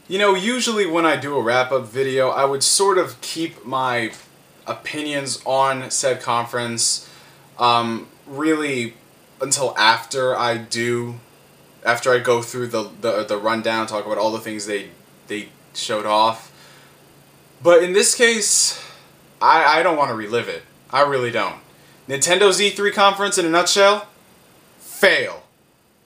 You know, usually when I do a wrap-up video, I would sort of keep my opinions on said conference really until after I go through the rundown, talk about all the things they showed off. But in this case, I don't want to relive it. I really don't. Nintendo's E3 conference in a nutshell? Fail.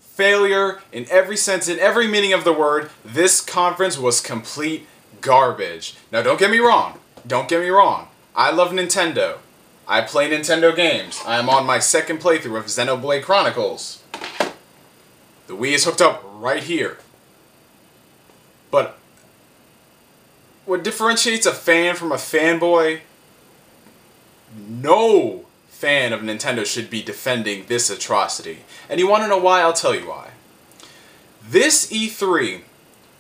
Failure in every sense, in every meaning of the word. This conference was complete garbage. Now don't get me wrong. Don't get me wrong. I love Nintendo. I play Nintendo games. I am on my second playthrough of Xenoblade Chronicles. The Wii is hooked up right here. But what differentiates a fan from a fanboy? No fan of Nintendo should be defending this atrocity. And you want to know why? I'll tell you why. This E3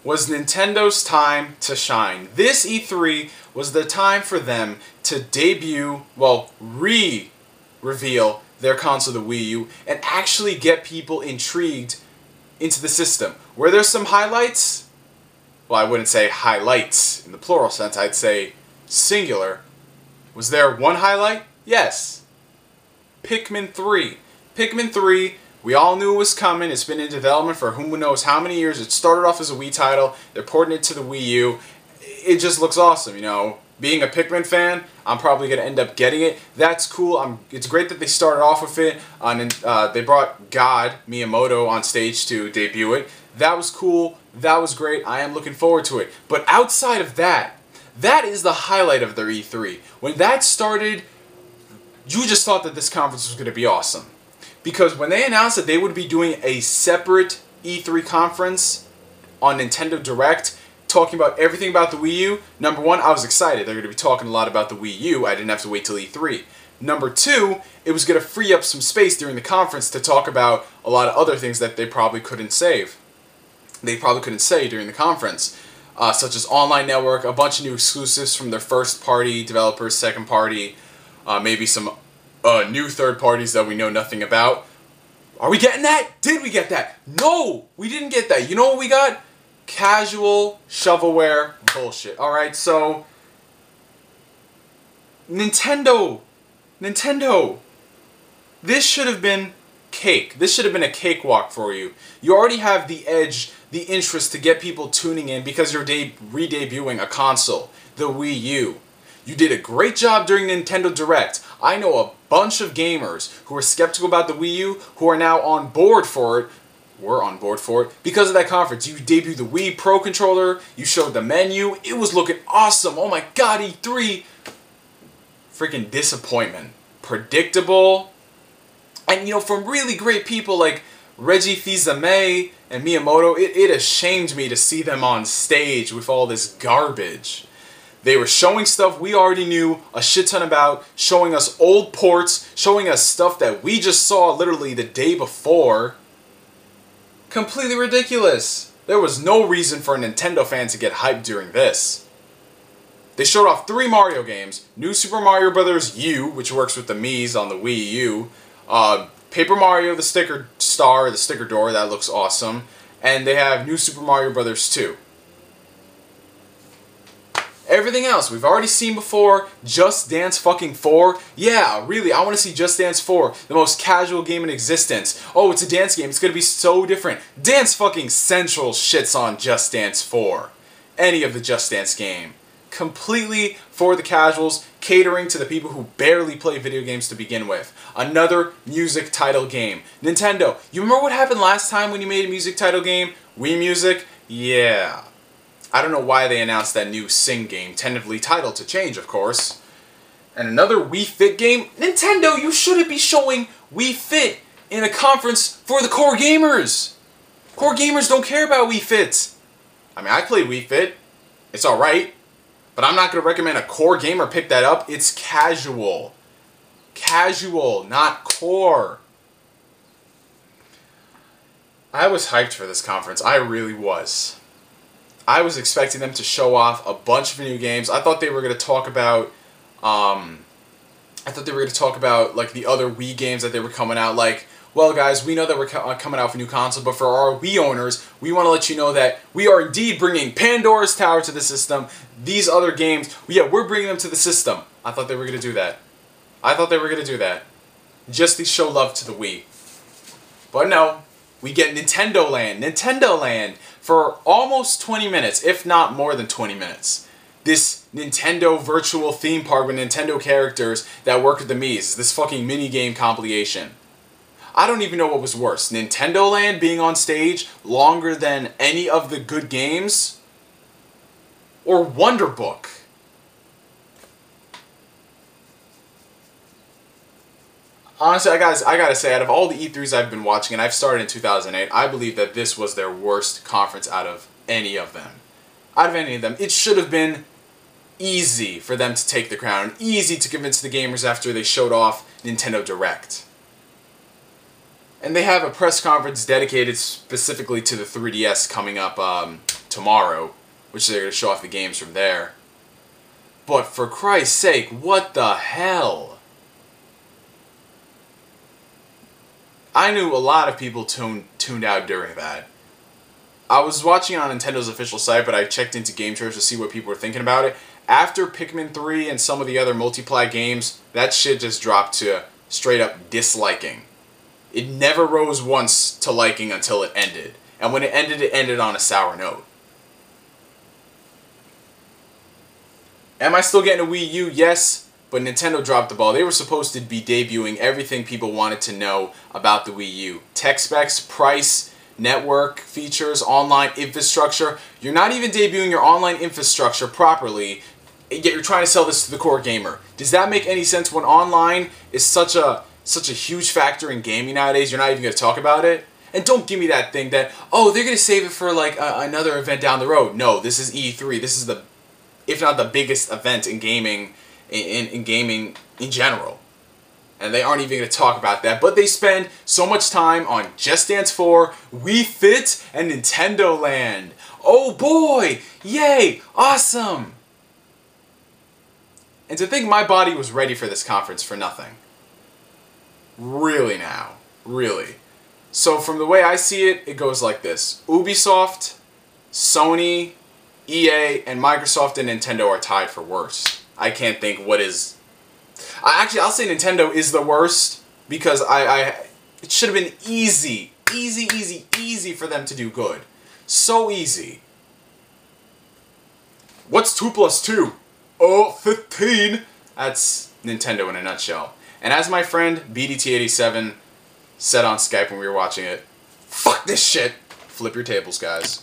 was Nintendo's time to shine. This E3 was the time for them to debut, well, reveal their console, the Wii U, and actually get people intrigued into the system. Were there some highlights? Well, I wouldn't say highlights in the plural sense, I'd say singular. Was there one highlight? Yes. Pikmin 3. Pikmin 3, we all knew it was coming. It's been in development for who knows how many years. It started off as a Wii title. They're porting it to the Wii U. It just looks awesome, you know. Being a Pikmin fan, I'm probably going to end up getting it. That's cool. It's great that they started off with it. They brought God, Miyamoto, on stage to debut it. That was cool. That was great. I am looking forward to it. But outside of that, that is the highlight of their E3. When that started, you just thought that this conference was going to be awesome. Because when they announced that they would be doing a separate E3 conference on Nintendo Direct, talking about everything about the Wii U, number one, I was excited. They're going to be talking a lot about the Wii U. I didn't have to wait till E3. Number two, it was going to free up some space during the conference to talk about a lot of other things that they probably couldn't save. They probably couldn't say during the conference. Such as Online Network, a bunch of new exclusives from their first-party developers, second-party, maybe some new third parties that we know nothing about. Are we getting that? Did we get that? No, we didn't get that. You know what we got? Casual shovelware bullshit. Alright, so Nintendo, this should have been cake. This should have been a cakewalk for you. You already have the edge, the interest to get people tuning in because you're re-debuting a console, the Wii U. You did a great job during Nintendo Direct. I know a bunch of gamers who are skeptical about the Wii U who are now on board for it. We're on board for it because of that conference. You debuted the Wii Pro controller. You showed the menu. It was looking awesome. Oh my god, E3. Freaking disappointment. Predictable. And you know, from really great people like Reggie Fils-Aimé and Miyamoto, it ashamed me to see them on stage with all this garbage. They were showing stuff we already knew a shit ton about, showing us old ports, showing us stuff that we just saw literally the day before. Completely ridiculous. There was no reason for a Nintendo fan to get hyped during this. They showed off 3 Mario games. New Super Mario Bros. U, which works with the Miis on the Wii U. Paper Mario, the sticker star, the sticker door, that looks awesome. And they have New Super Mario Bros. 2. Everything else we've already seen before. Just Dance fucking 4. Yeah, really, I want to see Just Dance 4. The most casual game in existence. Oh, it's a dance game. It's going to be so different. Dance fucking Central shits on Just Dance 4. Any of the Just Dance game. Completely for the casuals, catering to the people who barely play video games to begin with. Another music title game. Nintendo, you remember what happened last time when you made a music title game? Wii Music? Yeah. I don't know why they announced that new Sing game, tentatively titled to change, of course. And another Wii Fit game? Nintendo, you shouldn't be showing Wii Fit in a conference for the core gamers. Core gamers don't care about Wii Fit. I mean, I play Wii Fit. It's alright. But I'm not going to recommend a core gamer pick that up. It's casual. Casual, not core. I was hyped for this conference. I really was. I was expecting them to show off a bunch of new games. I thought they were going to talk about, like the other Wii games that they were coming out. Like, well guys, we know that we're coming out with a new console, but for our Wii owners, we want to let you know that we are indeed bringing Pandora's Tower to the system. These other games, yeah, we're bringing them to the system. I thought they were going to do that. I thought they were going to do that. Just to show love to the Wii. But no, we get Nintendo Land. Nintendo Land for almost 20 minutes, if not more than 20 minutes. This Nintendo virtual theme park with Nintendo characters that work with the Mii's. This fucking minigame compilation. I don't even know what was worse. Nintendo Land being on stage longer than any of the good games? Or Wonder Book? Honestly, I gotta say, out of all the E3s I've been watching, and I've started in 2008, I believe that this was their worst conference out of any of them. Out of any of them. It should have been easy for them to take the crown. Easy to convince the gamers after they showed off Nintendo Direct. And they have a press conference dedicated specifically to the 3DS coming up tomorrow, which they're going to show off the games from there. But for Christ's sake, what the hell? I knew a lot of people tuned out during that. I was watching on Nintendo's official site, but I checked into Game Church to see what people were thinking about it. After Pikmin 3 and some of the other multiplayer games, that shit just dropped to straight up disliking. It never rose once to liking until it ended. And when it ended on a sour note. Am I still getting a Wii U? Yes, but Nintendo dropped the ball. They were supposed to be debuting everything people wanted to know about the Wii U. Tech specs, price, network features, online infrastructure. You're not even debuting your online infrastructure properly, yet you're trying to sell this to the core gamer. Does that make any sense when online is such a huge factor in gaming nowadays? You're not even going to talk about it? And don't give me that thing that, oh, they're going to save it for like another event down the road. No, this is E3. This is the, if not the biggest event in gaming, in gaming in general. And they aren't even going to talk about that. But they spend so much time on Just Dance 4, Wii Fit, and Nintendo Land. Oh boy! Yay! Awesome! And to think my body was ready for this conference for nothing. Really now. Really. So from the way I see it, it goes like this. Ubisoft, Sony, EA, and Microsoft and Nintendo are tied for worst. I can't think what is... Actually, I'll say Nintendo is the worst because it should have been easy for them to do good. So easy. What's 2 plus 2? Oh, 15. That's Nintendo in a nutshell. And as my friend BDT87 said on Skype when we were watching it, fuck this shit. Flip your tables, guys.